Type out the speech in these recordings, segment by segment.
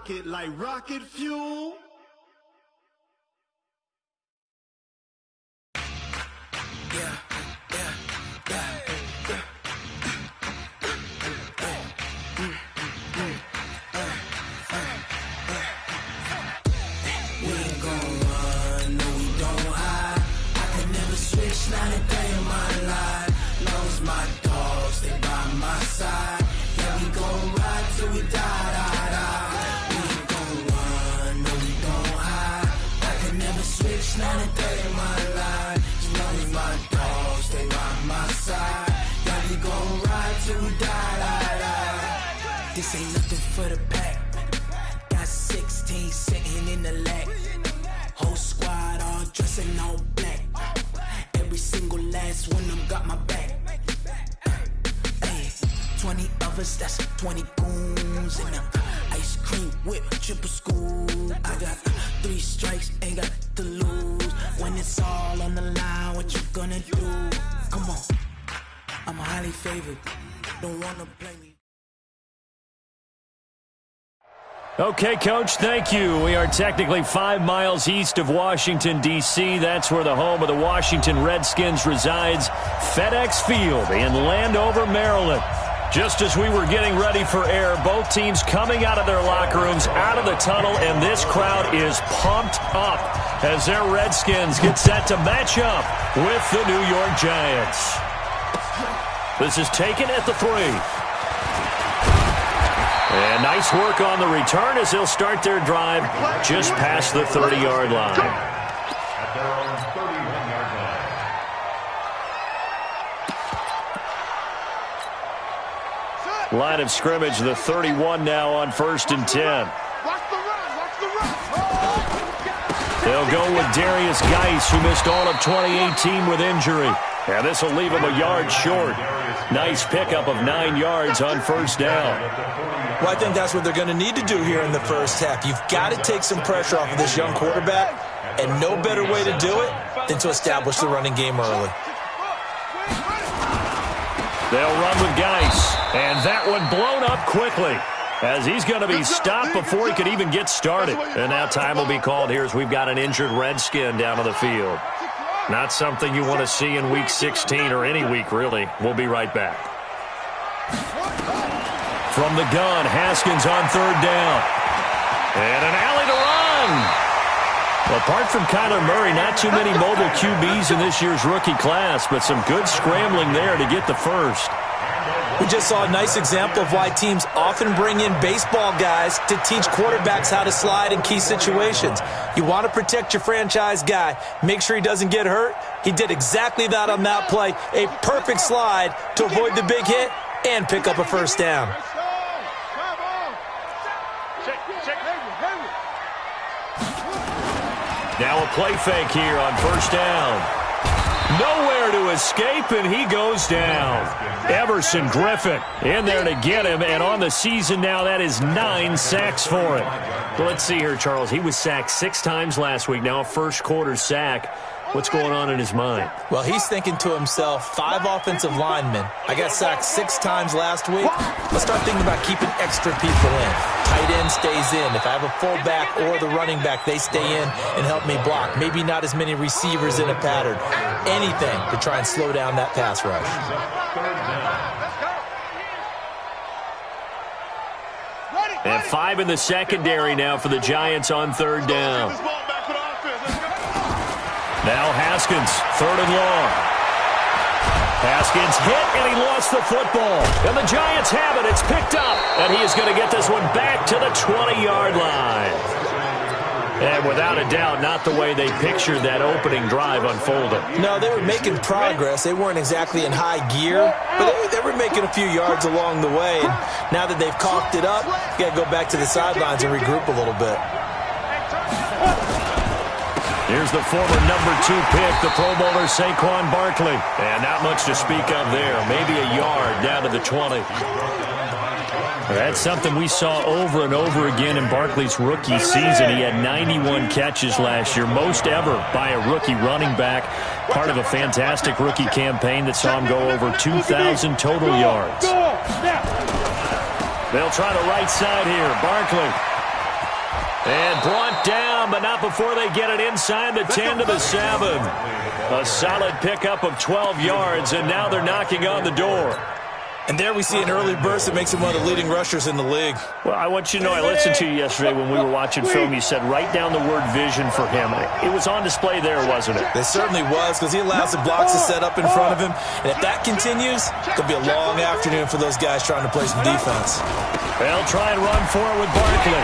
it like rocket fuel. Not a day in my life. Lost my dogs, they by my side. Yeah, we gon' ride till we die. We ain't gon' run, no, we gon' hide. I can never switch, not a day in my life. As long as my dogs, they by my side. Yeah, we gon' ride till we die. This ain't nothing for the pack. Got 16 sitting in the lag. Whole squad all dressing all black. Every single last one of them got my back. Hey, 20 of us, that's 20 goons. And ice cream whip, triple scoop. I got 3 strikes, ain't got to lose. When it's all on the line, what you gonna do? Come on, I'm highly favored. Don't wanna play me. Okay, Coach, thank you. We are technically 5 miles east of Washington, D.C. That's where the home of the Washington Redskins resides, FedEx Field in Landover, Maryland. Just as we were getting ready for air, both teams coming out of their locker rooms, out of the tunnel, and this crowd is pumped up as their Redskins get set to match up with the New York Giants. This is taken at the 3. And nice work on the return as they'll start their drive just past the 30-yard line. At their own 31-yard line. Line of scrimmage, the 31 now on 1st and 10. They'll go with Darius Geis, who missed all of 2018 with injury. And this will leave him a yard short. Nice pickup of 9 yards on 1st down. Well, I think that's what they're going to need to do here in the first half. You've got to take some pressure off of this young quarterback, and no better way to do it than to establish the running game early. They'll run with Geis, and that one blown up quickly as he's going to be stopped before he could even get started. And now time will be called here as we've got an injured Redskin down on the field. Not something you want to see in Week 16 or any week, really. We'll be right back. From the gun, Haskins on 3rd down. And an alley to run. Well, apart from Kyler Murray, not too many mobile QBs in this year's rookie class, but some good scrambling there to get the first. We just saw a nice example of why teams often bring in baseball guys to teach quarterbacks how to slide in key situations. You want to protect your franchise guy. Make sure he doesn't get hurt. He did exactly that on that play. A perfect slide to avoid the big hit and pick up a 1st down. Now a play fake here on 1st down. Nowhere to escape, and he goes down. Everson Griffin in there to get him, and on the season now, that is 9 sacks for him. Well, let's see here, Charles. He was sacked 6 times last week, now a first-quarter sack. What's going on in his mind? Well, he's thinking to himself, 5 offensive linemen. I got sacked 6 times last week. Let's start thinking about keeping extra people in. Tight end stays in. If I have a fullback or the running back, they stay in and help me block. Maybe not as many receivers in a pattern. Anything to try and slow down that pass rush. And 5 in the secondary now for the Giants on 3rd down. Now Haskins, 3rd and long. Haskins hit, and he lost the football. And the Giants have it. It's picked up. And he is going to get this one back to the 20-yard line. And without a doubt, not the way they pictured that opening drive unfolding. No, they were making progress. They weren't exactly in high gear, but they were making a few yards along the way. And now that they've coughed it up, you got to go back to the sidelines and regroup a little bit. Here's the former number 2 pick, the Pro Bowler Saquon Barkley. And not much to speak of there. Maybe a yard down to the 20. That's something we saw over and over again in Barkley's rookie season. He had 91 catches last year, most ever by a rookie running back. Part of a fantastic rookie campaign that saw him go over 2,000 total yards. They'll try the right side here. Barkley And brought down, but not before they get it inside the 10 to the 7. A solid pickup of 12 yards, and now they're knocking on the door. And there we see an early burst that makes him one of the leading rushers in the league. Well, I want you to know, I listened to you yesterday when we were watching film. You said write down the word vision for him. It was on display there, wasn't it? It certainly was, because he allows the blocks to set up in front of him. And if that continues, it'll be a long afternoon for those guys trying to play some defense. They'll try and run for it with Barkley.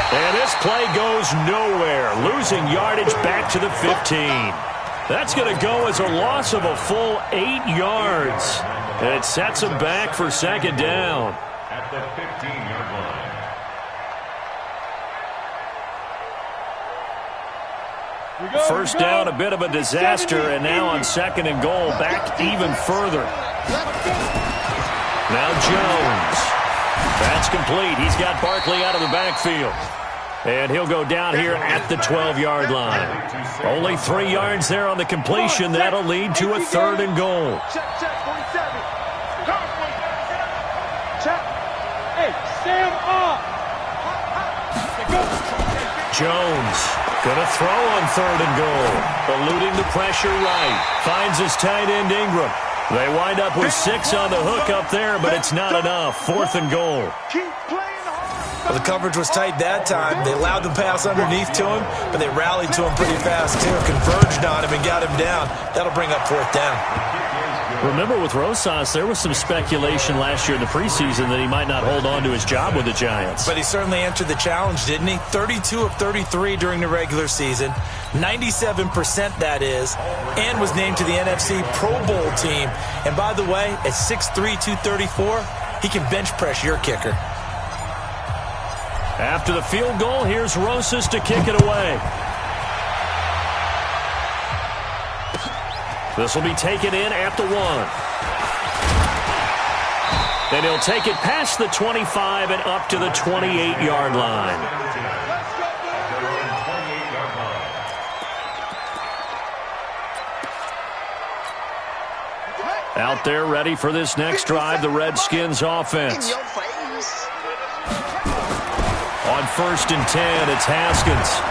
And this play goes nowhere, losing yardage back to the 15. That's going to go as a loss of a full 8 yards. And it sets them back for second down. At the 15-yard line. First down, a bit of a disaster, and now on second and goal, back even further. Now Jones. That's complete. He's got Barkley out of the backfield. And he'll go down here at the 12-yard line. Only 3 yards there on the completion. That'll lead to a third and goal. Check, 47. Check. Hey, stand up. Jones gonna throw on third and goal. Eluding the pressure right. Finds his tight end Ingram. They wind up with 6 on the hook up there, but it's not enough. Fourth and goal. Keep playing hard. Well, the coverage was tight that time. They allowed the pass underneath to him, but they rallied to him pretty fast, too. Converged on him and got him down. That'll bring up fourth down. Remember, with Rosas, there was some speculation last year in the preseason that he might not hold on to his job with the Giants. But he certainly answered the challenge, didn't he? 32 of 33 during the regular season, 97% that is, and was named to the NFC Pro Bowl team. And by the way, at 6'3", 234, he can bench press your kicker. After the field goal, here's Rosas to kick it away. This will be taken in at the 1. Then he'll take it past the 25 and up to the 28-yard line. Out there ready for this next drive, the Redskins offense. On first and 10, it's Haskins.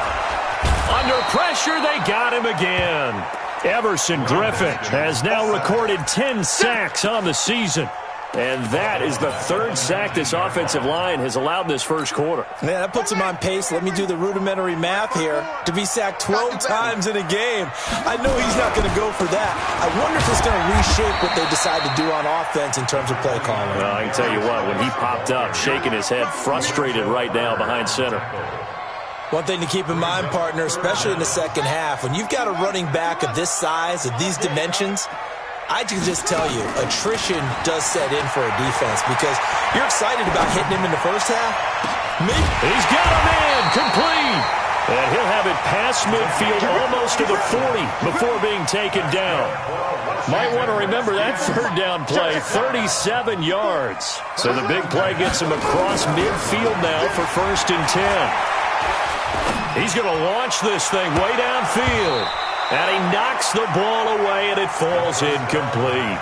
Under pressure, they got him again. Everson Griffin has now recorded 10 sacks on the season. And that is the third sack this offensive line has allowed this first quarter. Man, that puts him on pace. Let me do the rudimentary math here. To be sacked 12 times in a game, I know he's not going to go for that. I wonder if it's going to reshape what they decide to do on offense in terms of play calling. Well, I can tell you what, when he popped up, shaking his head, frustrated right now behind center. One thing to keep in mind, partner, especially in the second half, when you've got a running back of this size, of these dimensions, I can just tell you, attrition does set in for a defense because you're excited about hitting him in the first half. He's got a man complete. And he'll have it past midfield almost to the 40 before being taken down. Might want to remember that third down play, 37 yards. So the big play gets him across midfield now for first and 10. He's going to launch this thing way downfield. And he knocks the ball away, and it falls incomplete.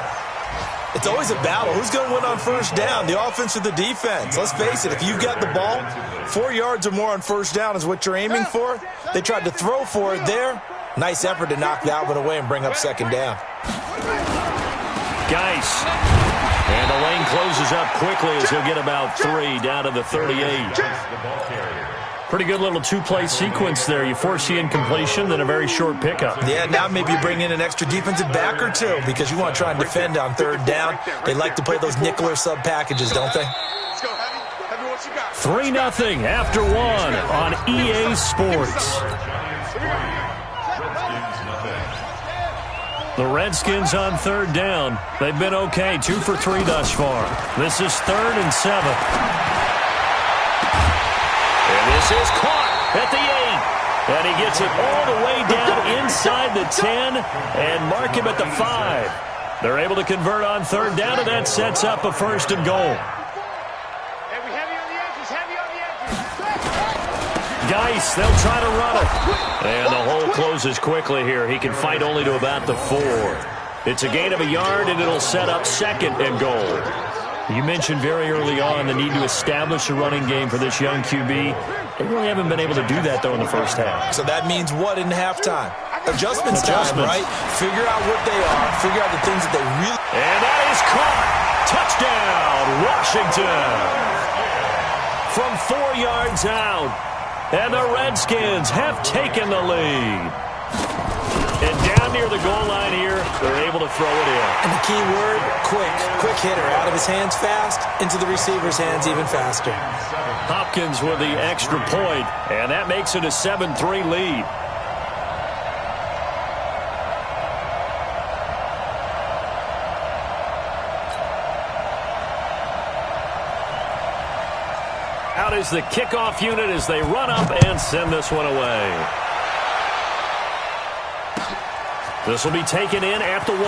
It's always a battle. Who's going to win on first down, the offense or the defense? Let's face it, if you've got the ball, 4 yards or more on first down is what you're aiming for. They tried to throw for it there. Nice effort to knock that one away and bring up second down. Geis. And the lane closes up quickly as he'll get about 3 down to the 38. Pretty good little two-play sequence there. You force the incompletion, then a very short pickup. Yeah, now maybe you bring in an extra defensive back or two because you want to try and defend on third down. They like to play those nickel or sub packages, don't they? 3-0 after 1 on EA Sports. The Redskins on third down. They've been okay, 2 for 3 thus far. This is 3rd and 7. And this is caught at the 8. And he gets it all the way down inside the 10 and mark him at the 5. They're able to convert on third down, and that sets up a first and goal. Geis, they'll try to run it. And the hole closes quickly here. He can fight only to about the 4. It's a gain of a yard, and it'll set up second and goal. You mentioned very early on the need to establish a running game for this young QB. They really haven't been able to do that, though, in the first half. So that means what in halftime? Adjustments time, right? Figure out what they are. Figure out the things that they really... And that is caught. Touchdown, Washington. From 4 yards out. And the Redskins have taken the lead. And down near the goal line here, they're able to throw it in. And the key word, quick. Quick hitter. Out of his hands fast, into the receiver's hands even faster. Hopkins with the extra point, and that makes it a 7-3 lead. Out is the kickoff unit as they run up and send this one away. This will be taken in at the 1.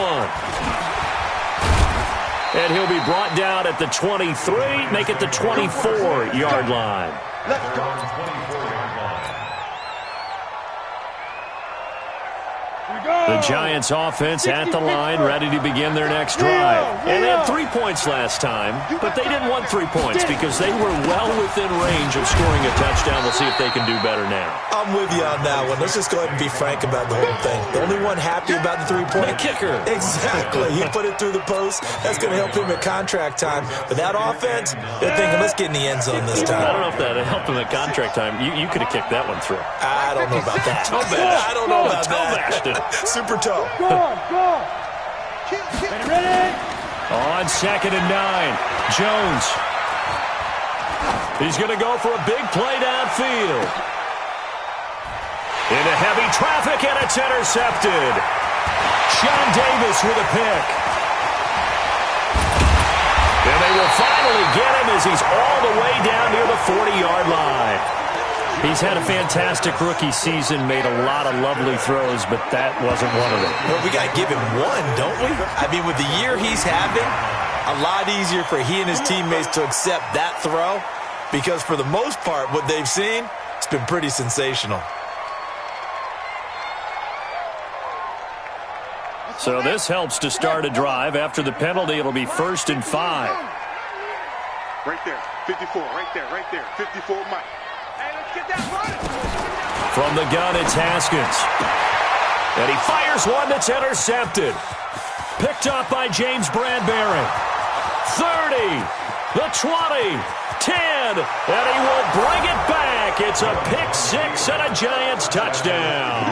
And he'll be brought down at the 23, make it the 24-yard line. Let's go. The Giants offense at the line, ready to begin their next drive. And they had 3 points last time, but they didn't want 3 points because they were well within range of scoring a touchdown. We'll see if they can do better now. I'm with you on that one. Let's just go ahead and be frank about the whole thing. The only one happy about the 3-point. The kicker. Exactly. He put it through the post. That's going to help him at contract time. But that offense, they're thinking, let's get in the end zone this time. I don't know if that helped him at contract time. You could have kicked that one through. I don't know about that. I don't know about that. Super toe. Go on, go on. Ready? On 2nd and 9, Jones. He's going to go for a big play downfield. Into heavy traffic, and it's intercepted. Sean Davis with a pick. And they will finally get him as he's all the way down near the 40-yard line. He's had a fantastic rookie season, made a lot of lovely throws, but that wasn't one of them. Well, we got to give him one, don't we? I mean, with the year he's having, a lot easier for he and his teammates to accept that throw because for the most part, what they've seen, it's been pretty sensational. So this helps to start a drive. After the penalty, it'll be 1st and 5. Right there, 54, right there, 54, Mike. Hey, let's get that run. From the gun, it's Haskins. And he fires one that's intercepted. Picked up by James Bradbury. 30, the 20, 10, and he will bring it back. It's a pick 6 and a Giants touchdown.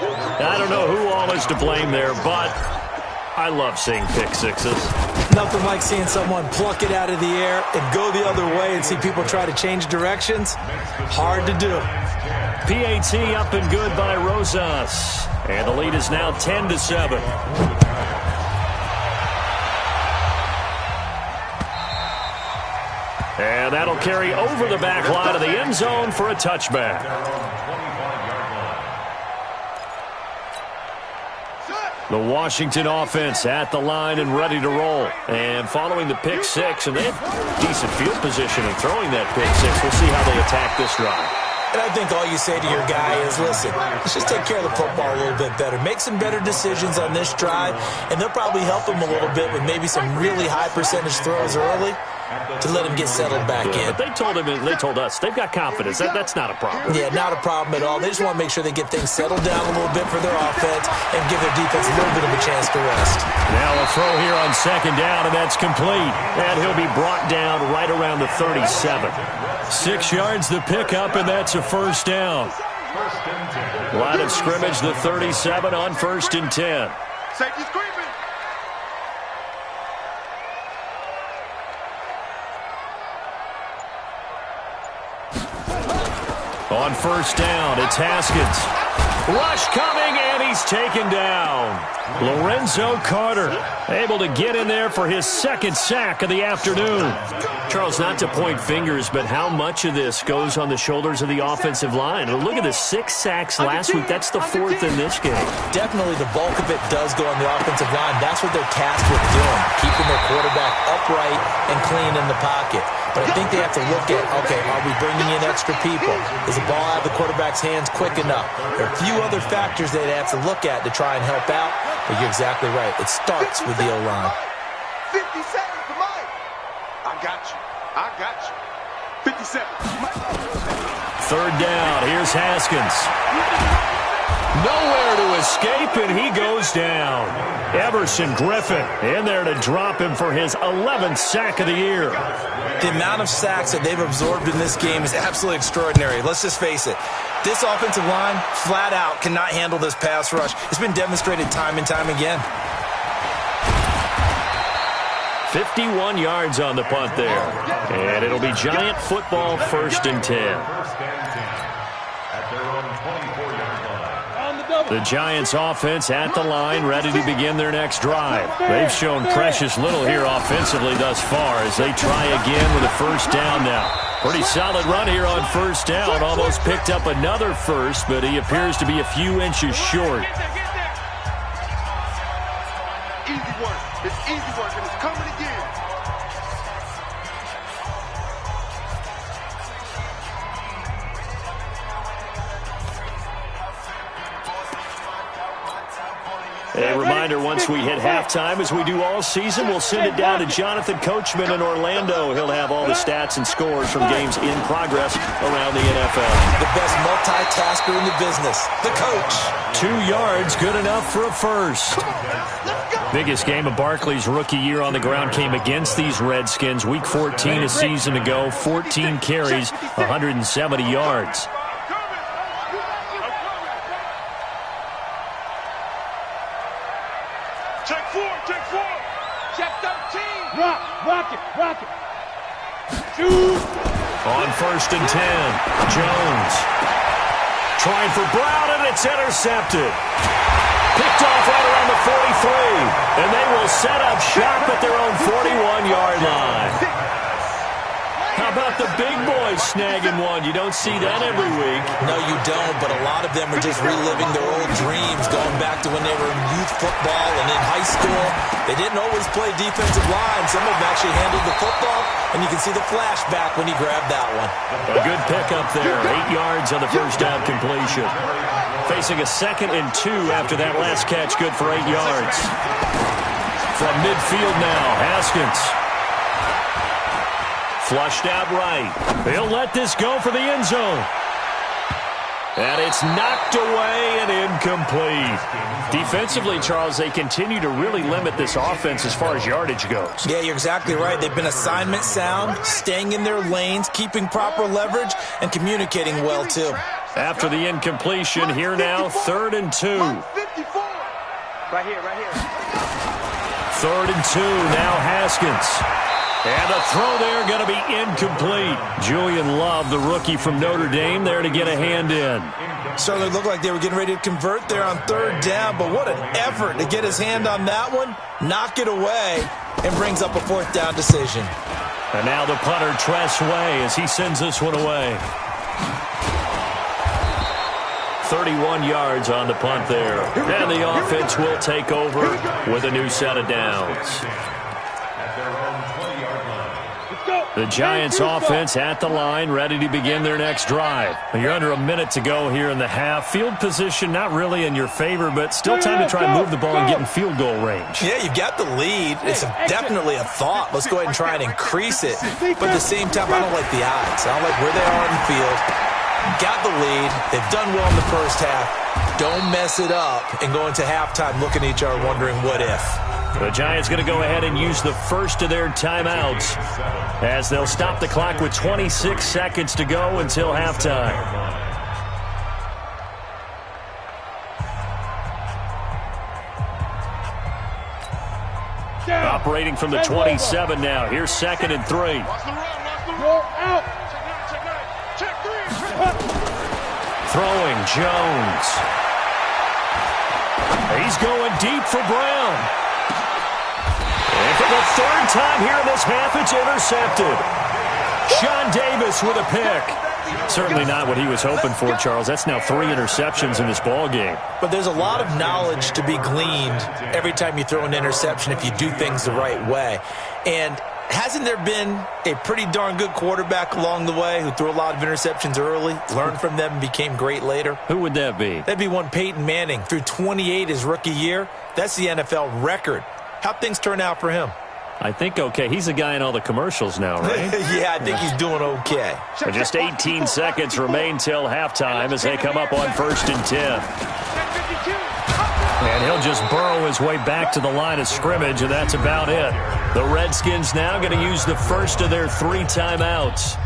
I don't know who all is to blame there, but I love seeing pick sixes. Nothing like seeing someone pluck it out of the air and go the other way and see people try to change directions. Hard to do. PAT up and good by Rosas. And the lead is now 10-7. And that'll carry over the back line of the end zone for a touchback. The Washington offense at the line and ready to roll. And following the pick six, and they have decent field position in throwing that pick six. We'll see how they attack this drive. And I think all you say to your guy is, listen, let's just take care of the football a little bit better. Make some better decisions on this drive, and they'll probably help him a little bit with maybe some really high percentage throws early to let him get settled back in. But they told him, they told us, they've got confidence. That's not a problem. Yeah, not a problem at all. They just want to make sure they get things settled down a little bit for their offense and give their defense a little bit of a chance to rest. Now a throw here on second down, and that's complete. And he'll be brought down right around the 37. 6 yards the pickup, and that's a first down. Line of scrimmage, the 37 on 1st and 10. Safety screaming. On first down, it's Haskins. Rush coming, and he's taken down. Lorenzo Carter able to get in there for his second sack of the afternoon. Charles, not to point fingers, but how much of this goes on the shoulders of the offensive line? Look at the 6 sacks last week. That's the 4th in this game. Definitely the bulk of it does go on the offensive line. That's what they're tasked with doing, keeping their quarterback upright and clean in the pocket. But I think they have to look at, okay, are we bringing in extra people? Is the ball out of the quarterback's hands quick enough? There are a few other factors they'd have to look at to try and help out, but you're exactly right. It starts with the O-line. 50 seconds to Mike. I got you. I got you. 57. Third down. Here's Haskins. Nowhere to escape, and he goes down. Everson Griffin in there to drop him for his 11th sack of the year. The amount of sacks that they've absorbed in this game is absolutely extraordinary. Let's just face it. This offensive line, flat out, cannot handle this pass rush. It's been demonstrated time and time again. 51 yards on the punt there. And it'll be Giant football, 1st and 10. At their own 24-yard line. The Giants offense at the line, ready to begin their next drive. They've shown precious little here offensively thus far as they try again with a first down now. Pretty solid run here on first down. Almost picked up another first, but he appears to be a few inches short. Easy work. It's easy work, and it's coming again. A reminder, once we hit halftime, as we do all season, we'll send it down to Jonathan Coachman in Orlando. He'll have all the stats and scores from games in progress around the NFL. The best multitasker in the business, the coach. 2 yards, good enough for a first. Biggest game of Barkley's rookie year on the ground came against these Redskins. Week 14 a season ago, 14 carries, 170 yards. Check 4, check 4. Check 13. Rock it. Shoot. On 1st and 10, Jones. Trying for Brown, and it's intercepted. Picked off right around the 43, and they will set up shop at their own 41-yard line. How about the big boys snagging one? You don't see that every week. No, you don't, but a lot of them are just reliving their old dreams, going back to when they were in youth football and in high school. They didn't always play defensive line. Some of them actually handled the football, and you can see the flashback when he grabbed that one. A good pickup there, 8 yards on the first down completion. Facing a 2nd and 2 after that last catch, good for 8 yards. From midfield now, Haskins. Flushed out right. He'll let this go for the end zone. And it's knocked away and incomplete. Defensively, Charles, they continue to really limit this offense as far as yardage goes. Yeah, you're exactly right. They've been assignment sound, staying in their lanes, keeping proper leverage, and communicating well, too. After the incompletion, here now, 3rd and 2. Right here. 3rd and 2, now Haskins. And the throw there going to be incomplete. Julian Love, the rookie from Notre Dame, there to get a hand in. Certainly looked like they were getting ready to convert there on 3rd down, but what an effort to get his hand on that one, knock it away, and brings up a 4th down decision. And now the punter, Tress Way, as he sends this one away. 31 yards on the punt there. And the offense will take over with a new set of downs. The Giants offense at the line, ready to begin their next drive. You're under a minute to go here in the half. Field position not really in your favor, but still time to try and move the ball and get in field goal range. Yeah, you've got the lead. It's definitely a thought. Let's go ahead and try and increase it. But at the same time, I don't like the odds. I don't like where they are in the field. Got the lead. They've done well in the first half. Don't mess it up and go into halftime looking at each other wondering what if. The Giants going to go ahead and use the first of their timeouts as they'll stop the clock with 26 seconds to go until halftime. Operating from the 27 now. Here's 2nd and 3. Out. Throwing Jones. He's going deep for Brown. And for the 3rd time here in this half, it's intercepted. Sean Davis with a pick. Certainly not what he was hoping for, Charles. That's now 3 interceptions in this ball game. But there's a lot of knowledge to be gleaned every time you throw an interception if you do things the right way. And hasn't there been a pretty darn good quarterback along the way who threw a lot of interceptions early, learned from them, and became great later? Who would that be? That'd be one Peyton Manning. Threw 28 his rookie year. That's the NFL record. How'd things turn out for him? I think okay. He's the guy in all the commercials now, right? Yeah, I think he's doing okay. And just 18 seconds remain till halftime as they come up on 1st and 10. And he'll just burrow his way back to the line of scrimmage, and that's about it. The Redskins now going to use the first of their 3 timeouts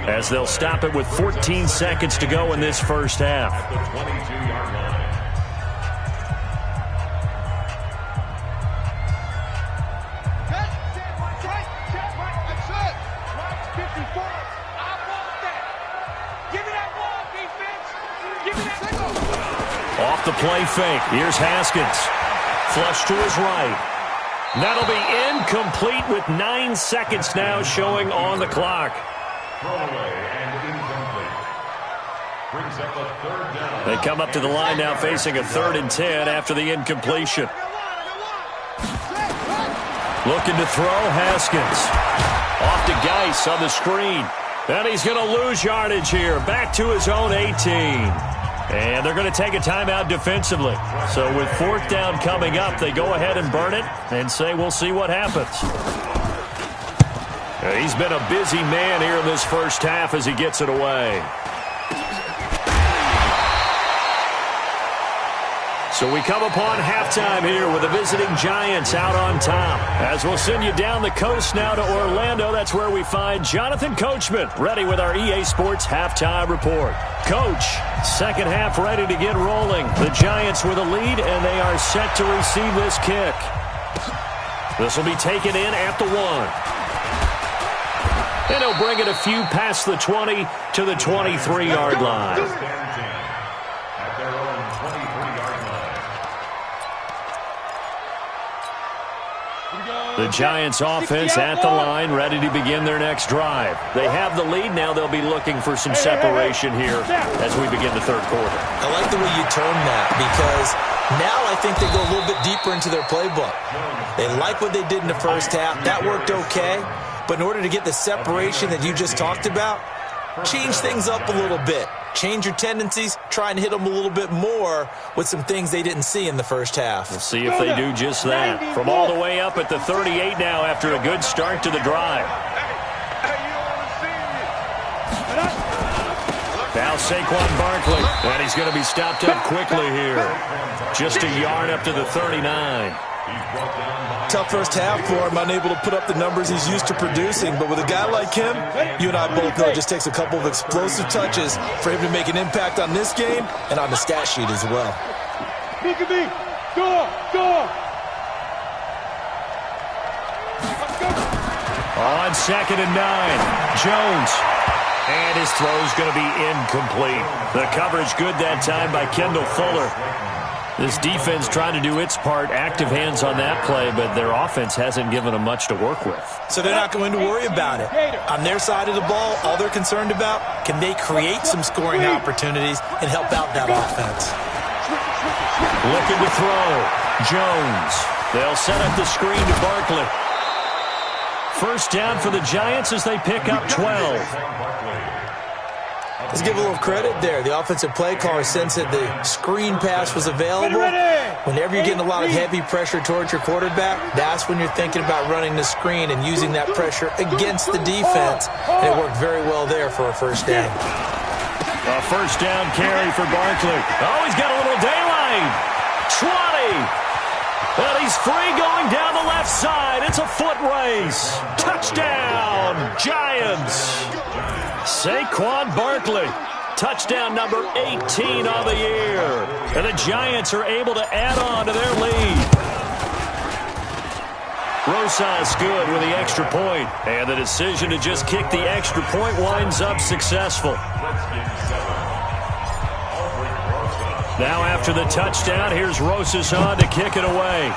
as they'll stop it with 14 seconds to go in this first half. At the 22-yard line. Off the play fake. Here's Haskins. Flush to his right. That'll be incomplete with 9 seconds now showing on the clock. Throwaway and incomplete. Brings up a 3rd down. They come up to the line now facing a 3rd and 10 after the incompletion. Looking to throw, Haskins. Off to Geis on the screen. And he's going to lose yardage here. Back to his own 18. And they're going to take a timeout defensively. So with 4th down coming up, they go ahead and burn it and say we'll see what happens. He's been a busy man here in this first half as he gets it away. So we come upon halftime here with the visiting Giants out on top. As we'll send you down the coast now to Orlando, that's where we find Jonathan Coachman ready with our EA Sports Halftime Report. Coach, second half ready to get rolling. The Giants with a lead, and they are set to receive this kick. This will be taken in at the 1. And he'll bring it a few past the 20 to the 23-yard line. At their own 23-yard line. The Giants offense at the line, ready to begin their next drive. They have the lead. Now they'll be looking for some separation here as we begin the 3rd quarter. I like the way you term that because now I think they go a little bit deeper into their playbook. They like what they did in the first half. That worked okay. But in order to get the separation that you just talked about, change things up a little bit. Change your tendencies. Try and hit them a little bit more with some things they didn't see in the first half. We'll see if they do just that. From all the way up at the 38 now after a good start to the drive. Now Saquon Barkley, and he's going to be stopped up quickly here. Just a yard up to the 39. Tough first half for him, unable to put up the numbers he's used to producing. But with a guy like him, you and I both know it just takes a couple of explosive touches for him to make an impact on this game and on the stat sheet as well. Look at me. Door. On 2nd and 9, Jones. And his throw's going to be incomplete. The coverage good that time by Kendall Fuller. This defense trying to do its part, active hands on that play, but their offense hasn't given them much to work with. So they're not going to worry about it. On their side of the ball, all they're concerned about, can they create some scoring opportunities and help out that offense? Looking to throw. Jones. They'll set up the screen to Barkley. First down for the Giants as they pick up 12. Let's give a little credit there. The offensive play caller sensed that the screen pass was available. Whenever you're getting a lot of heavy pressure towards your quarterback, that's when you're thinking about running the screen and using that pressure against the defense. And it worked very well there for a first down. A first down carry for Barkley. Oh, he's got a little daylight. 20. Well, he's free going down the left side. It's a foot race. Touchdown, Giants. Saquon Barkley, touchdown number 18 on the year. And the Giants are able to add on to their lead. Rosas good with the extra point. And the decision to just kick the extra point winds up successful. Now after the touchdown, here's Rosas on to kick it away.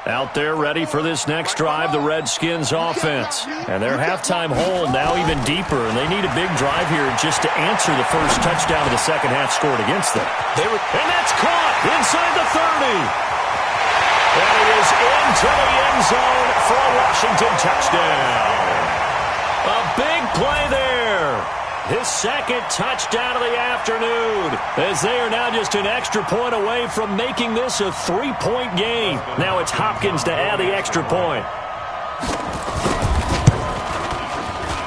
Out there ready for this next drive, the Redskins offense. And their halftime hole now even deeper, and they need a big drive here just to answer the first touchdown of the second half scored against them. And that's caught inside the 30. And he is into the end zone for a Washington touchdown. A big play there. His second touchdown of the afternoon, as they are now just an extra point away from making this a 3-point game. Now it's Hopkins to add the extra point.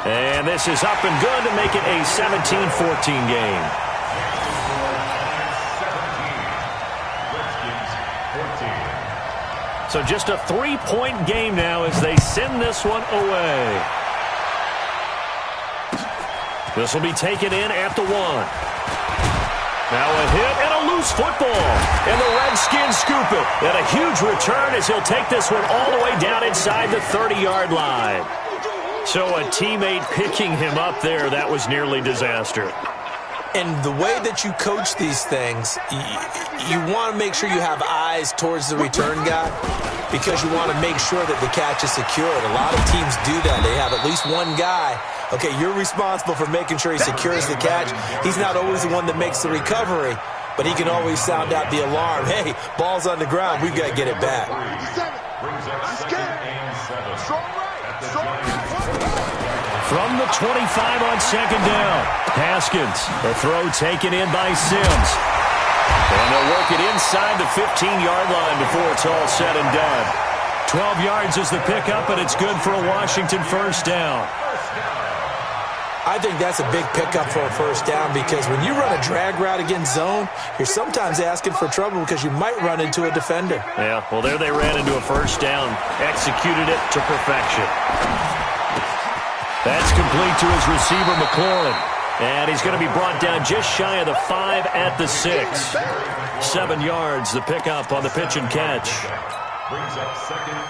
And this is up and good to make it a 17-14 game. So just a 3-point game now as they send this one away. This will be taken in at the 1. Now a hit and a loose football. And the Redskins scoop it. And a huge return as he'll take this one all the way down inside the 30-yard line. So a teammate picking him up there, that was nearly disaster. And the way that you coach these things, you want to make sure you have eyes towards the return guy because you want to make sure that the catch is secured. A lot of teams do that. They have at least one guy. Okay, you're responsible for making sure he secures the catch. He's not always the one that makes the recovery, but he can always sound out the alarm. Hey, ball's on the ground. We've got to get it back. From the 25 on second down, Haskins. The throw taken in by Sims. And they'll work it inside the 15-yard line before it's all said and done. 12 yards is the pickup, and it's good for a Washington first down. I think that's a big pickup for a first down because when you run a drag route against zone, you're sometimes asking for trouble because you might run into a defender. Yeah, well, there they ran into a first down, executed it to perfection. That's complete to his receiver, McLaurin. And he's going to be brought down just shy of the 5 at the 6. 7 yards, the pickup on the pitch and catch.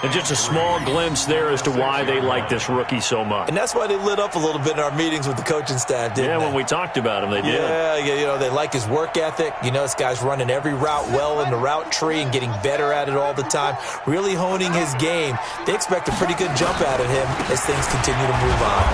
And just a small glimpse there as to why they like this rookie so much. And that's why they lit up a little bit in our meetings with the coaching staff, didn't they? Yeah, when we talked about him, they did. Yeah, you know, they like his work ethic. You know, this guy's running every route well in the route tree and getting better at it all the time, really honing his game. They expect a pretty good jump out of him as things continue to move on.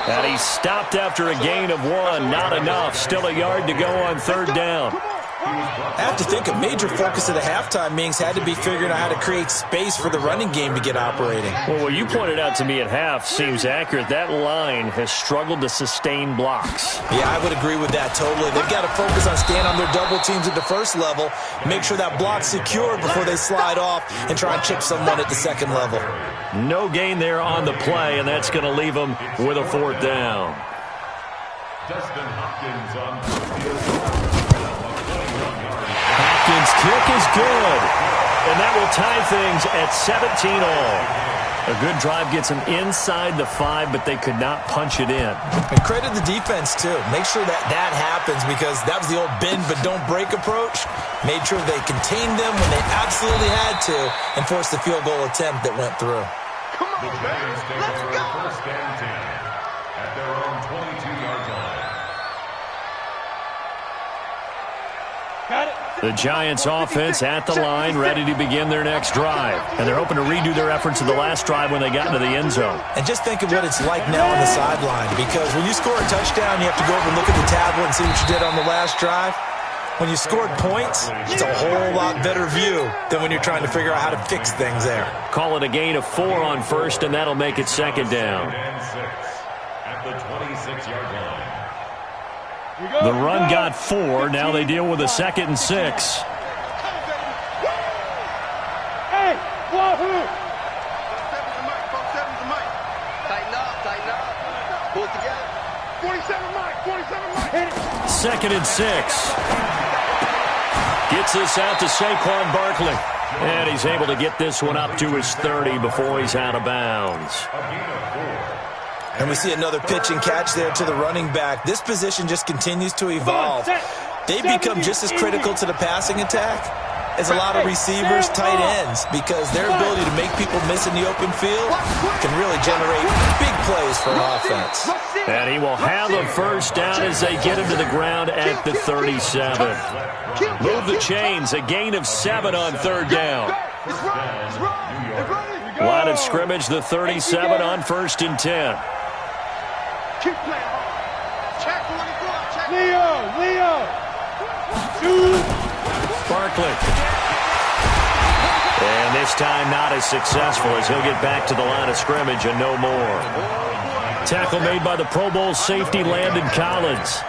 And he stopped after a gain of 1. Not enough. Still a yard to go on third down. I have to think a major focus of the halftime meetings had to be figuring out how to create space for the running game to get operating. Well, what you pointed out to me at half seems accurate. That line has struggled to sustain blocks. Yeah, I would agree with that totally. They've got to focus on staying on their double teams at the first level, make sure that block's secured before they slide off and try and chip someone at the second level. No gain there on the play, and that's going to leave them with a fourth down. Dustin Hopkins on the field. Hopkins' kick is good, and that will tie things at 17 all. A good drive gets them inside the 5, but they could not punch it in. And credit the defense, too. Make sure that that happens because that was the old bend but don't break approach. Made sure they contained them when they absolutely had to and forced the field goal attempt that went through. Come on, Giants take over first and 10 at their own 22-yard line. Got it. The Giants offense at the line, ready to begin their next drive. And they're hoping to redo their efforts of the last drive when they got into the end zone. And just think of what it's like now on the sideline, because when you score a touchdown, you have to go over and look at the tablet and see what you did on the last drive. When you scored points, it's a whole lot better view than when you're trying to figure out how to fix things there. Call it a gain of 4 on first, and that'll make it second down. At the 26-yard line. The run got 4. Now they deal with a 2nd and 6. Hey, wahoo! Tighten up. Pull it together. 47 Mike. Hit it. 2nd and 6. Gets this out to Saquon Barkley. And he's able to get this one up to his 30 before he's out of bounds. And we see another pitch and catch there to the running back. This position just continues to evolve. They become just as critical to the passing attack as a lot of receivers, tight ends, because their ability to make people miss in the open field can really generate big plays for an offense. And he will have a first down as they get him to the ground at the 37. Move the chains, a gain of 7 on third down. Line of scrimmage, the 37 on 1st and 10. Keep playing hard. Check when you go. Leo. Shoot. Barkley. And this time not as successful as he'll get back to the line of scrimmage and no more. Tackle made by the Pro Bowl safety Landon Collins.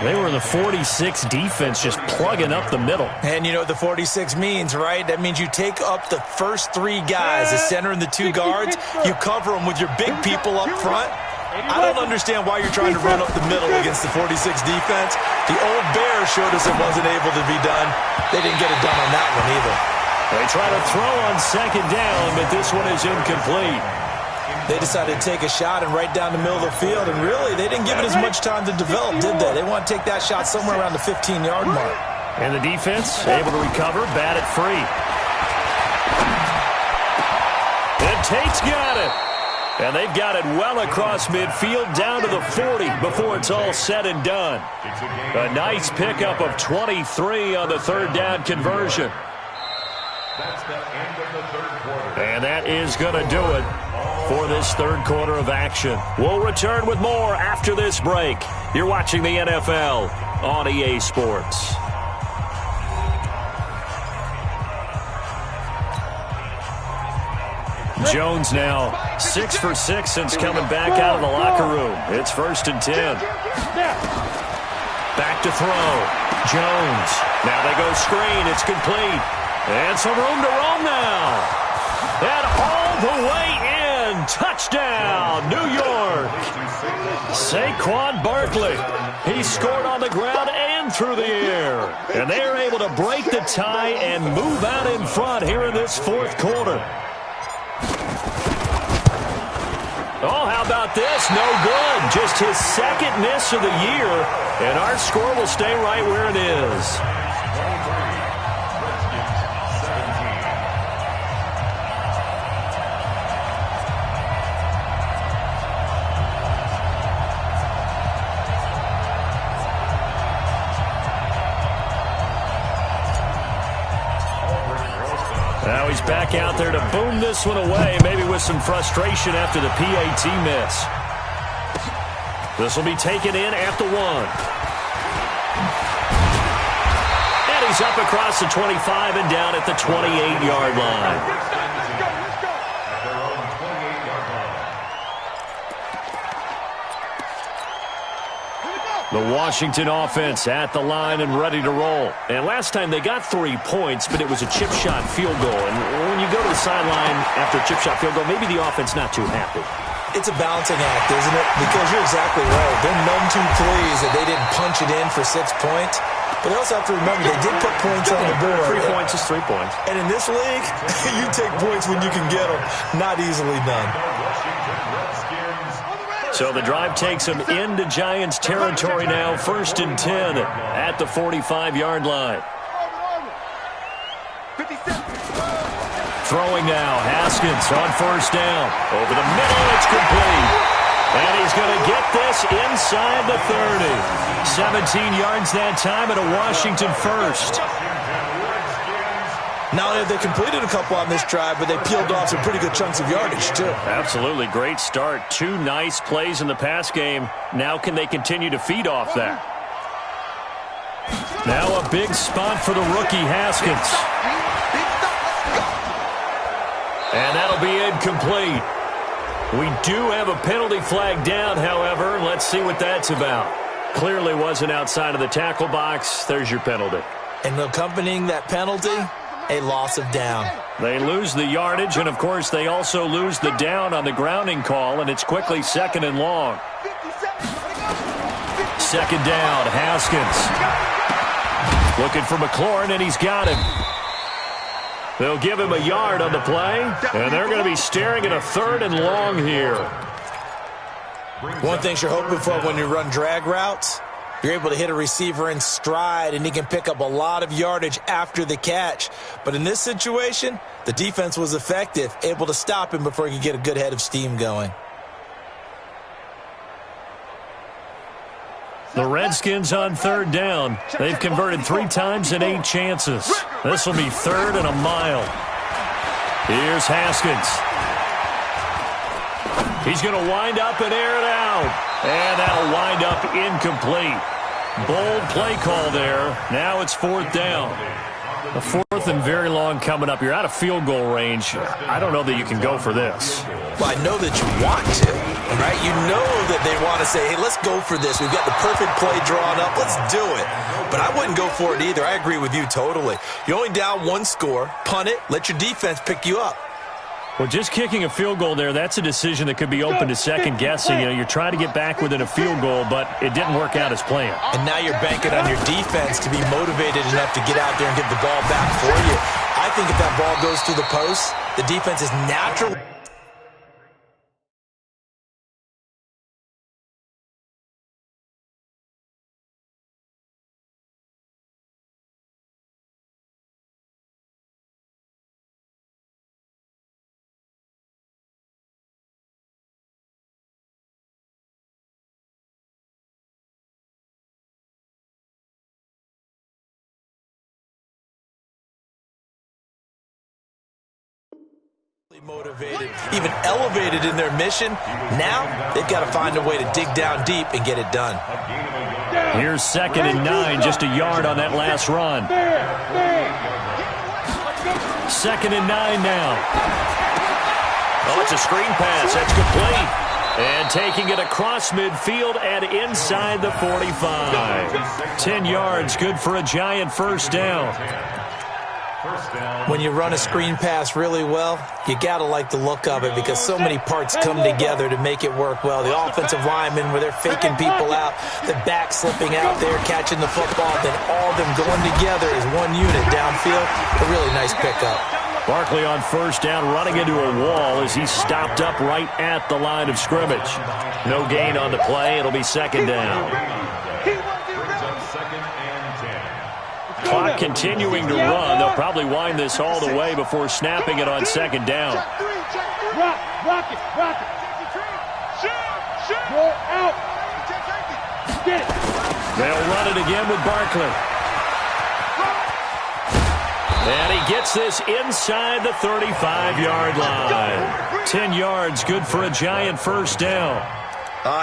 They were in the 46 defense, just plugging up the middle. And you know what the 46 means, right? That means you take up the first three guys, the center and the two guards. You cover them with your big people up front. I don't understand why you're trying to run up the middle against the 46 defense. The old Bears showed us it wasn't able to be done. They didn't get it done on that one either. They try to throw on second down, but this one is incomplete. They decided to take a shot and right down the middle of the field, and really, they didn't give it as much time to develop, did they? They want to take that shot somewhere around the 15-yard mark. And the defense able to recover, bat it free. And Tate's got it. And they've got it well across midfield down to the 40 before it's all said and done. A nice pickup of 23 on the third down conversion. That's the end of the third quarter. And that is going to do it for this third quarter of action. We'll return with more after this break. You're watching the NFL on EA Sports. Jones now 6 for 6 since coming back out of the locker room. It's 1st and 10. Back to throw. Jones. Now they go screen. It's complete. And some room to roam now. And all the way in. Touchdown, New York. Saquon Barkley. He scored on the ground and through the air. And they are able to break the tie and move out in front here in this fourth quarter. Oh, how about this? No good. Just his second miss of the year. And our score will stay right where it is. Now he's back out there to boom this one away, maybe with some frustration after the PAT miss. This will be taken in at the 1. And he's up across the 25 and down at the 28-yard line. The Washington offense at the line and ready to roll. And last time they got 3 points, but it was a chip shot field goal. And when you go to the sideline after a chip shot field goal, maybe the offense not too happy. It's a balancing act, isn't it? Because you're exactly right. They're none too pleased that they didn't punch it in for 6 points. But they also have to remember they did put points on the board. 3 points is 3 points. And in this league, you take points when you can get them. Not easily done. So the drive takes them into Giants territory now. 1st and 10 at the 45-yard line. Throwing now. Haskins on 1st down. Over the middle, it's complete. And he's going to get this inside the 30. 17 yards that time at a Washington first. Not only have they completed a couple on this drive, but they peeled off some pretty good chunks of yardage, too. Absolutely. Great start. 2 nice plays in the pass game. Now can they continue to feed off that? Now a big spot for the rookie Haskins. And that'll be incomplete. We do have a penalty flag down, however. Let's see what that's about. Clearly wasn't outside of the tackle box. There's your penalty. And accompanying that penalty, a loss of down. They lose the yardage, and, of course, they also lose the down on the grounding call, and it's quickly 2nd and long. 2nd down, Haskins. Looking for McLaurin, and he's got him. They'll give him a yard on the play, and they're going to be staring at a 3rd and long here. One thing you're hoping for when you run drag routes, you're able to hit a receiver in stride, and he can pick up a lot of yardage after the catch. But in this situation, the defense was effective, able to stop him before he could get a good head of steam going. The Redskins on 3rd down. They've converted 3 times in 8 chances. This will be 3rd and a mile. Here's Haskins. He's going to wind up and air it out. And that'll wind up incomplete. Bold play call there. Now it's 4th down. A 4th nothing very long coming up. You're out of field goal range. I don't know that you can go for this. Well, I know that you want to, right? You know that they want to say, hey, let's go for this. We've got the perfect play drawn up. Let's do it. But I wouldn't go for it either. I agree with you totally. You're only down one score. Punt it. Let your defense pick you up. Well, just kicking a field goal there, that's a decision that could be open to second guessing. You know, you're trying to get back within a field goal, but it didn't work out as planned. And now you're banking on your defense to be motivated enough to get out there and get the ball back for you. I think if that ball goes through the post, the defense is naturally motivated, even elevated in their mission. Now they've got to find a way to dig down deep and get it done. Here's 2nd and 9, just a yard on that last run. 2nd and 9 now. Oh, it's a screen pass. That's complete. And taking it across midfield and inside the 45. 10 yards, good for a Giant first down. When you run a screen pass really well, you got to like the look of it because so many parts come together to make it work well. The offensive linemen, where they're faking people out, the back slipping out there, catching the football, then all of them going together as one unit downfield. A really nice pickup. Barkley on first down, running into a wall as he stopped up right at the line of scrimmage. No gain on the play. It'll be 2nd down. Clock continuing to run. They'll probably wind this all the way before snapping it on 2nd down. Rock it. Go out. Get it. They'll run it again with Barkley. And he gets this inside the 35-yard line. 10 yards, good for a Giant first down.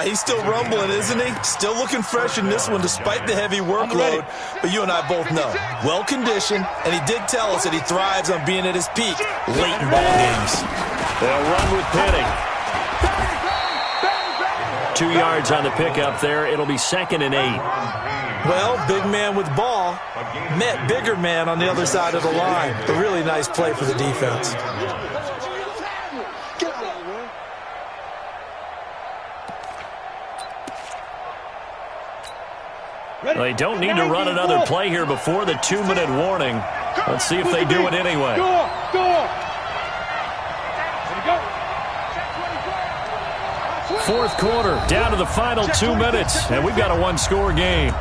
He's still rumbling, isn't he? Still looking fresh in this one despite the heavy workload. But you and I both know, well-conditioned, and he did tell us that he thrives on being at his peak late in ball games. They'll run with Penny. 2 yards on the pickup there. It'll be 2nd and 8. Well, big man with ball met bigger man on the other side of the line. A really nice play for the defense. They don't need to run another play here before the 2-minute warning. Let's see if they do it anyway. Fourth quarter, down to the final 2 minutes, and we've got a one-score game.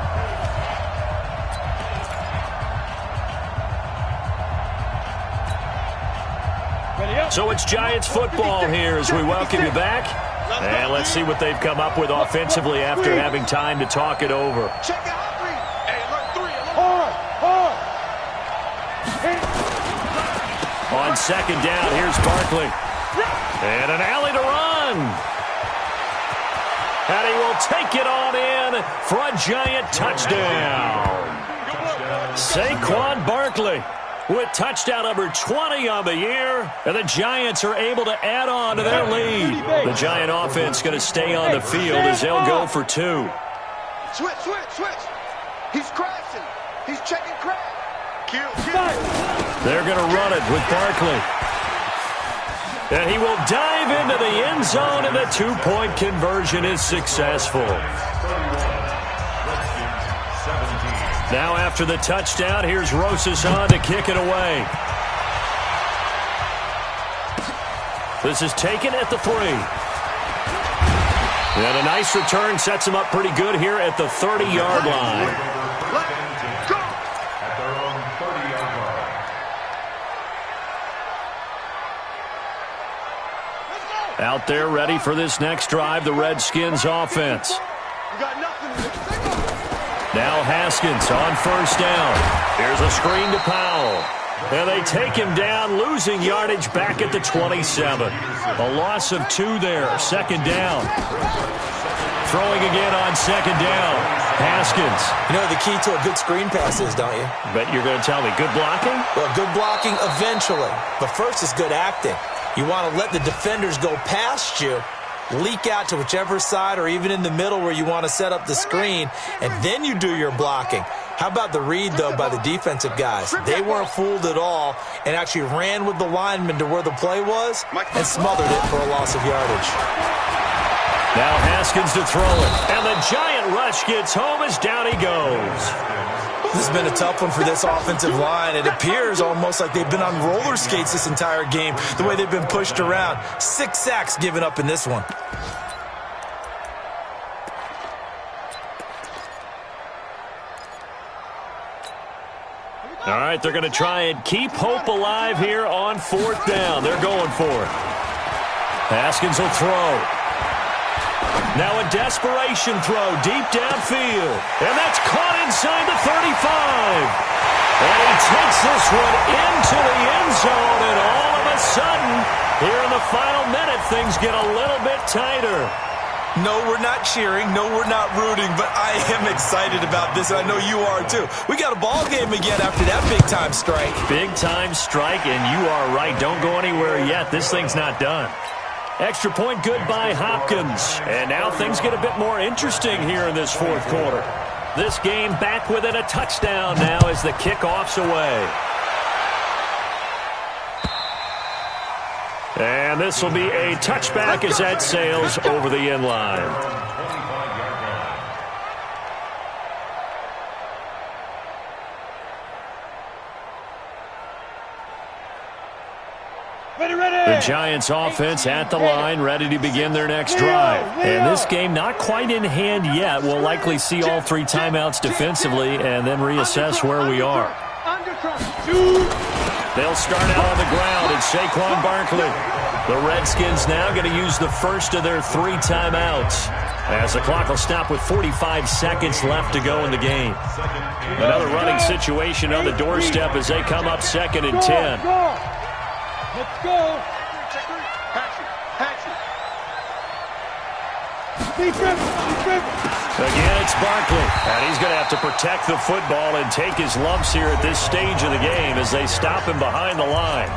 So it's Giants football here as we welcome you back. And let's see what they've come up with offensively after having time to talk it over. On 2nd down, here's Barkley. And an alley to run. And he will take it on in for a Giant touchdown. Saquon Barkley with touchdown number 20 on the year, and the Giants are able to add on to their lead. The Giant offense going to stay on the field as they'll go for 2. Switch. He's crashing. He's checking crash. Kill. They're going to run it with Barkley. And he will dive into the end zone, and the 2-point conversion is successful. Now after the touchdown, here's Rosas on to kick it away. This is taken at the 3. And a nice return sets him up pretty good here at the 30-yard line. Out there ready for this next drive, the Redskins offense. Now Haskins on first down. Here's a screen to Powell. And they take him down, losing yardage back at the 27. A loss of 2 there, second down. Throwing again on second down. Haskins. You know the key to a good screen pass is, don't you? Bet you're going to tell me good blocking? Well, good blocking eventually. But first is good acting. You want to let the defenders go past you, leak out to whichever side or even in the middle where you want to set up the screen, and then you do your blocking. How about the read, though, by the defensive guys? They weren't fooled at all and actually ran with the lineman to where the play was and smothered it for a loss of yardage. Now Haskins to throw it. And the giant rush gets home as down he goes. This has been a tough one for this offensive line. It appears almost like they've been on roller skates this entire game, the way they've been pushed around. 6 sacks given up in this one. All right, they're going to try and keep hope alive here on 4th down. They're going for it. Haskins will throw. Now a desperation throw deep downfield. And that's caught inside the 35. And he takes this one into the end zone. And all of a sudden, here in the final minute, things get a little bit tighter. No, we're not cheering. No, we're not rooting. But I am excited about this. And I know you are, too. We got a ball game again after that big-time strike. Big-time strike, and you are right. Don't go anywhere yet. This thing's not done. Extra point good by Hopkins. And now things get a bit more interesting here in this 4th quarter. This game back within a touchdown now as the kickoff's away. And this will be a touchback as that sails over the end line. The Giants offense at the line, ready to begin their next drive. And this game not quite in hand yet. We'll likely see all 3 timeouts defensively and then reassess where we are. They'll start out on the ground and Saquon Barkley. The Redskins now going to use the first of their 3 timeouts as the clock will stop with 45 seconds left to go in the game. Another running situation on the doorstep as they come up 2nd and 10. Let's go. Again, it's Barkley. And he's going to have to protect the football and take his lumps here at this stage of the game as they stop him behind the line.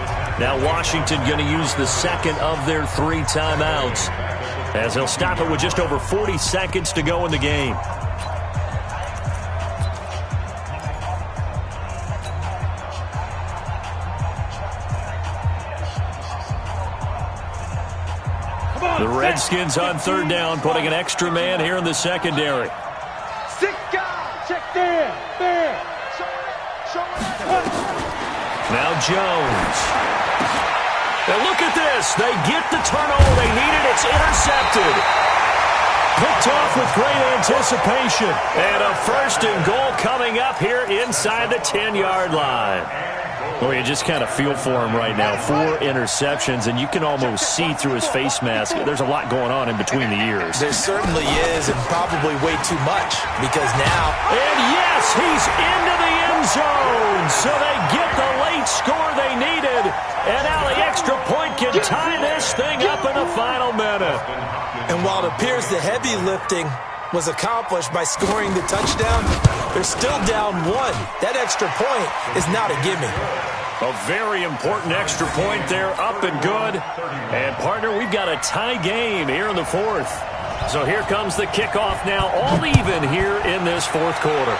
Now Washington going to use the second of their 3 timeouts as they'll stop it with just over 40 seconds to go in the game. The Redskins on 3rd down, putting an extra man here in the secondary. 6 guys. Check there. Now Jones. And look at this. They get the turnover they needed. It's intercepted. Picked off with great anticipation. And a 1st and goal coming up here inside the 10-yard line. Well, you just kind of feel for him right now. 4 interceptions, and you can almost see through his face mask. There's a lot going on in between the ears. There certainly is, and probably way too much, because now... And yes, he's into the end zone. So they get the late score they needed. And now the extra point can tie this thing up in the final minute. And while it appears the heavy lifting was accomplished by scoring the touchdown, they're still down 1. That extra point is not a gimme. A very important extra point there, up and good. And, partner, we've got a tie game here in the 4th. So here comes the kickoff now, all even here in this 4th quarter.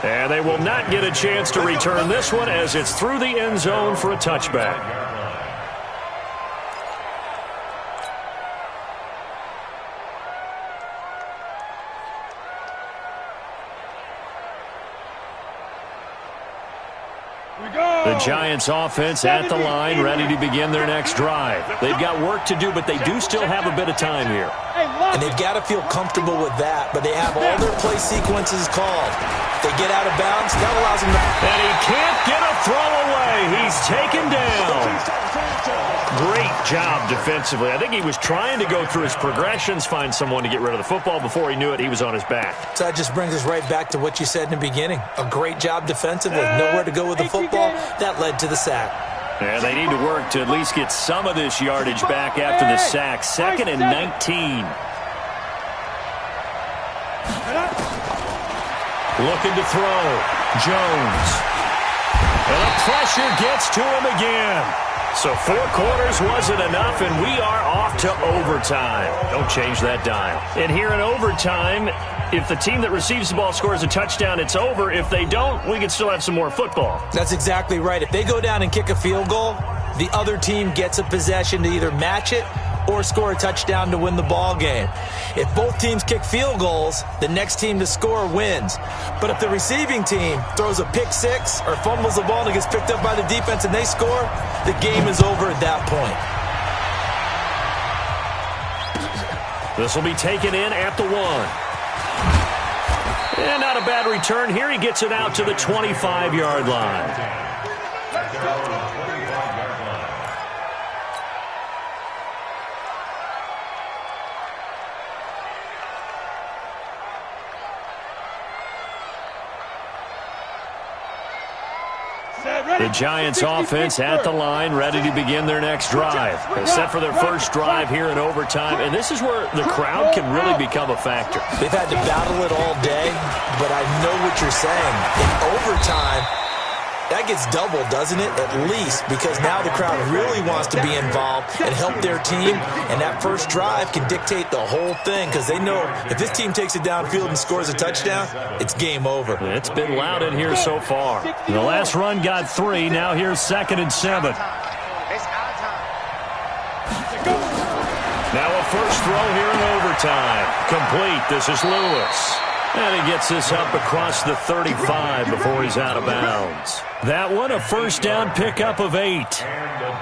And they will not get a chance to return this one as it's through the end zone for a touchback. The Giants offense at the line, ready to begin their next drive. They've got work to do, but they do still have a bit of time here. And they've got to feel comfortable with that, but they have all their play sequences called. If they get out of bounds, that allows them to... And he can't get a throw away. He's taken down. Great job defensively. I think he was trying to go through his progressions, find someone to get rid of the football. Before he knew it, he was on his back. So that just brings us right back to what you said in the beginning. A great job defensively. Nowhere to go with the football. That led to the sack. Yeah, they need to work to at least get some of this yardage back after the sack. 2nd and 19. Looking to throw. Jones. And the pressure gets to him again. So 4 quarters wasn't enough, and we are off to overtime. Don't change that dial. And here in overtime, if the team that receives the ball scores a touchdown, it's over. If they don't, we can still have some more football. That's exactly right. If they go down and kick a field goal, the other team gets a possession to either match it or score a touchdown to win the ball game. If both teams kick field goals, the next team to score wins. But if the receiving team throws a pick six or fumbles the ball and it gets picked up by the defense and they score, the game is over at that point. This will be taken in at the 1. And not a bad return here. He gets it out to the 25-yard line. The Giants offense at the line, ready to begin their next drive. They're set for their first drive here in overtime, and this is where the crowd can really become a factor. They've had to battle it all day, but I know what you're saying. In overtime, that gets doubled, doesn't it? At least, because now the crowd really wants to be involved and help their team, and that first drive can dictate the whole thing because they know if this team takes it downfield and scores a touchdown, it's game over. It's been loud in here so far. The last run got 3. Now here's 2nd and 7. Now a first throw here in overtime. Complete. This is Lewis. And he gets this up across the 35 before he's out of bounds. That one, a first down pickup of 8. And the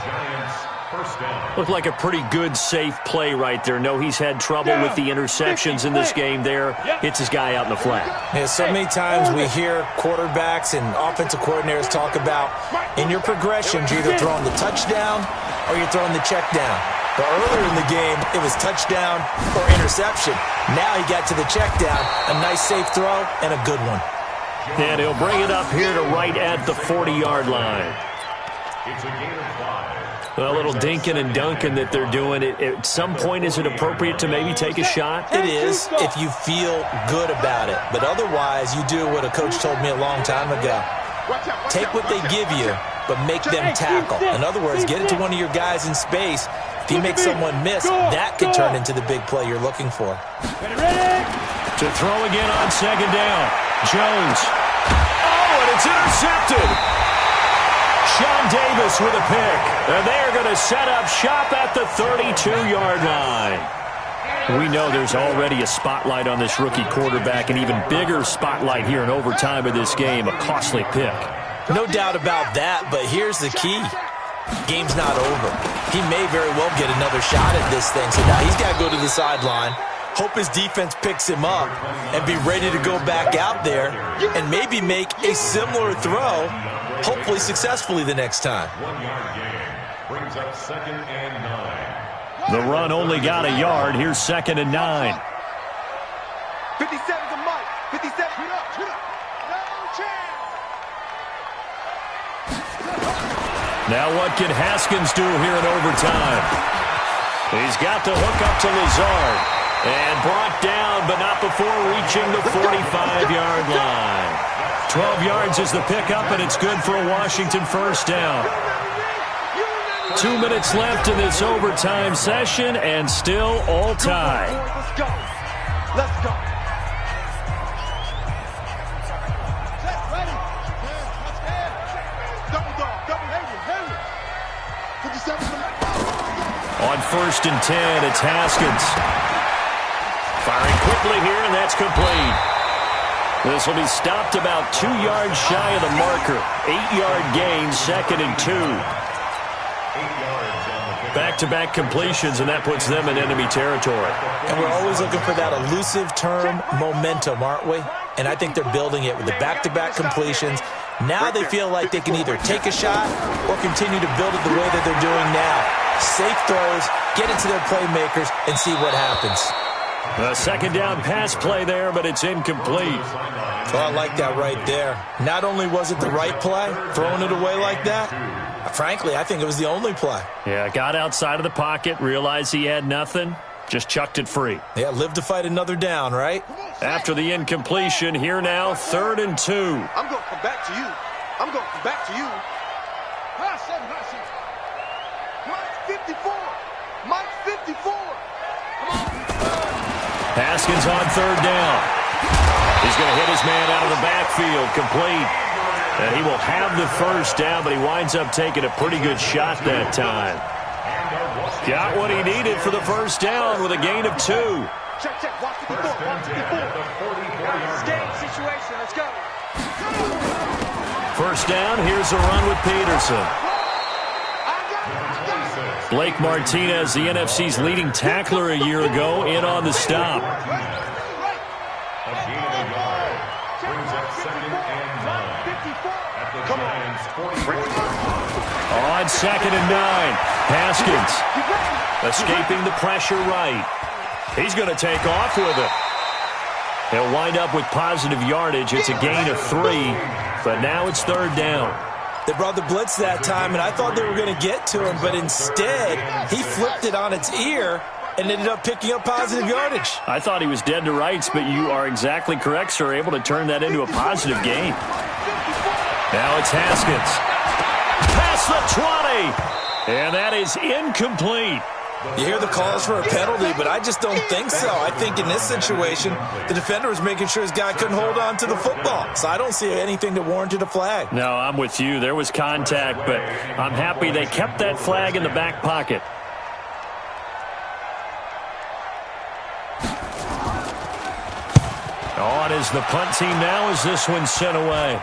Giants first down. Looked like a pretty good, safe play right there. No, he's had trouble with the interceptions in this game there. Hits his guy out in the flat. Yeah, so many times we hear quarterbacks and offensive coordinators talk about in your progressions, you're either throwing the touchdown or you're throwing the check down. But earlier in the game, it was touchdown or interception. Now he got to the check down, a nice safe throw, and a good one. And he'll bring it up here to right at the 40-yard line. It's a gain of 5. A little dinking and dunking that they're doing. At some point, is it appropriate to maybe take a shot? It is if you feel good about it. But otherwise, you do what a coach told me a long time ago. Take what they give you, but make them tackle. In other words, get it to one of your guys in space. If you make someone miss, that could turn into the big play you're looking for. To throw again on 2nd down. Jones. Oh, and it's intercepted. Sean Davis with a pick. And they're going to set up shop at the 32-yard line. We know there's already a spotlight on this rookie quarterback, an even bigger spotlight here in overtime of this game, a costly pick. No doubt about that, but here's the key. Game's not over. He may very well get another shot at this thing, so now he's got to go to the sideline, hope his defense picks him up, and be ready to go back out there and maybe make a similar throw, hopefully successfully the next time. 1-yard gain brings up 2nd and 9. The run only got a yard. Here's 2nd and 9. 57 to Mike. 57. Shoot up. No chance. Now what can Haskins do here in overtime? He's got the hook up to Lazard. And brought down, but not before reaching the 45-yard line. 12 yards is the pickup, and it's good for a Washington first down. 2 minutes left in this overtime session, and still all tied. Let's go. Let's go. Ready. Double dog. Double Henry. 57. On 1st and 10, it's Haskins. Firing quickly here, and that's complete. This will be stopped about 2 yards shy of the marker. 8-yard gain, 2nd and 2. 8 yards on the pick. Back-to-back completions, and that puts them in enemy territory. And we're always looking for that elusive term, momentum, aren't we? And I think they're building it with the back-to-back completions. Now they feel like they can either take a shot or continue to build it the way that they're doing now. safe throws, get it to their playmakers, and see what happens. A second down pass play there, but it's incomplete. Oh, I like that right there. Not only was it the right play, throwing it away like that, frankly, I think it was the only play. Yeah, got outside of the pocket, realized he had nothing, just chucked it free. Yeah, live to fight another down, right? After the incompletion, here now, 3rd and 2. I'm going to come back to you. I'm going to come back to you. Mike 54. Mike 54. Come on. Haskins on 3rd down. He's going to hit his man out of the backfield, complete. And he will have the 1st down, but he winds up taking a pretty good shot that time. Got what he needed for the 1st down with a gain of 2. Check, check. Watch 54. Watch 54. Game situation. Let's go. 1st down. Here's a run with Peterson. Blake Martinez, the NFC's leading tackler a year ago, in on the stop. On 2nd and 9, Haskins escaping the pressure right. He's going to take off with it. He'll wind up with positive yardage. It's a gain of 3, but now it's 3rd down. They brought the blitz that time, and I thought they were going to get to him, but instead, he flipped it on its ear and ended up picking up positive yardage. I thought he was dead to rights, but you are exactly correct, sir. Able to turn that into a positive gain. Now it's Haskins. Past the 20, and that is incomplete. You hear the calls for a penalty, but I just don't think so. I think in this situation, the defender was making sure his guy couldn't hold on to the football. So I don't see anything that warranted a flag. No, I'm with you. There was contact, but I'm happy they kept that flag in the back pocket. On is the punt team now as this one's sent away.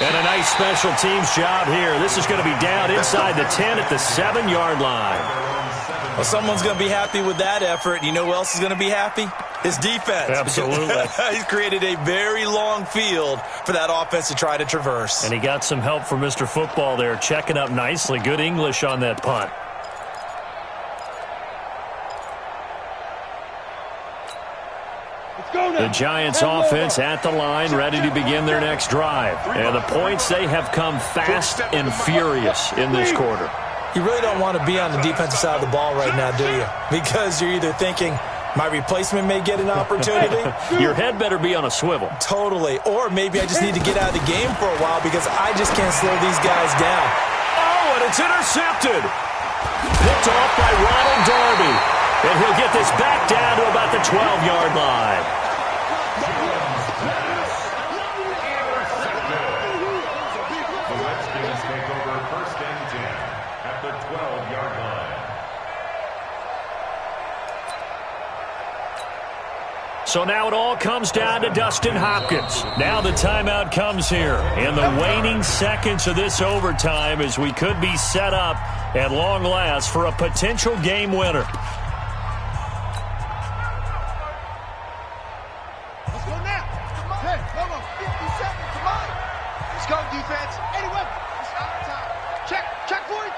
And a nice special teams job here. This is going to be down inside the 10 at the 7-yard line. Well, someone's going to be happy with that effort. You know who else is going to be happy? His defense. Absolutely. He's created a very long field for that offense to try to traverse. And he got some help from Mr. Football there, checking up nicely. Good English on that punt. The Giants offense at the line, ready to begin their next drive. And the points, they have come fast and furious in this quarter. You really don't want to be on the defensive side of the ball right now, do you? Because you're either thinking, my replacement may get an opportunity. Your head better be on a swivel. Totally. Or maybe I just need to get out of the game for a while because I just can't slow these guys down. Oh, and it's intercepted. Picked off by Ronald Darby. And he'll get this back down to about the 12-yard line. So now it all comes down to Dustin Hopkins. Now the timeout comes here in the waning seconds of this overtime as we could be set up at long last for a potential game winner. Let's go now. Hey, come on. 50 seconds. Come on. Let's go, defense. Anyway, it's our time. Check 43.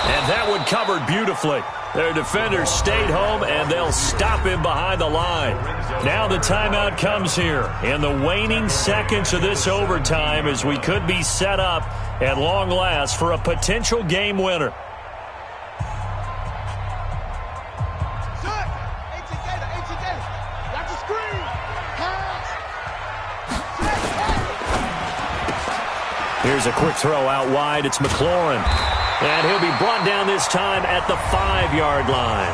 And that one covered beautifully. Their defenders stayed home, and they'll stop him behind the line. Now the timeout comes here in the waning seconds of this overtime as we could be set up at long last for a potential game winner. Watch the screen. Here's a quick throw out wide. It's McLaurin. And he'll be brought down this time at the 5-yard line.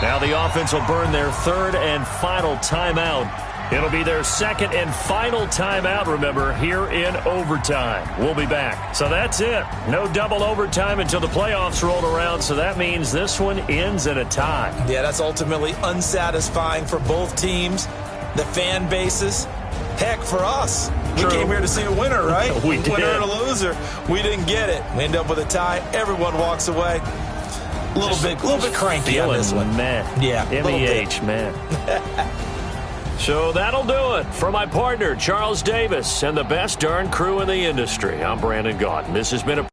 Now the offense will burn their 3rd and final timeout. It'll be their 2nd and final timeout, remember, here in overtime. We'll be back. So that's it. No double overtime until the playoffs roll around, so that means this one ends in a tie. Yeah, that's ultimately unsatisfying for both teams, the fan bases. Heck, for us. True. We came here to see a winner, right? We did. Winner and a loser. We didn't get it. We end up with a tie. Everyone walks away. A little bit cranky on this one. Man. Yeah, MEH, man. So that'll do it. For my partner, Charles Davis, and the best darn crew in the industry, I'm Brandon Gaudin. This has been a